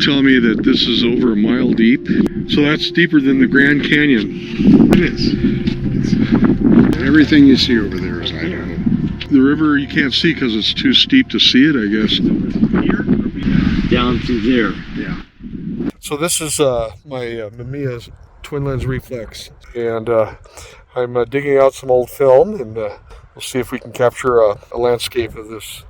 tell me that this is over a mile deep. So that's deeper than the Grand Canyon. It is. Everything you see over there is Idaho. The river you can't see because it's too steep to see it, I guess. Down through there. Yeah. So this is my Mamiya twin lens reflex, and I'm digging out some old film, and we'll see if we can capture a landscape of this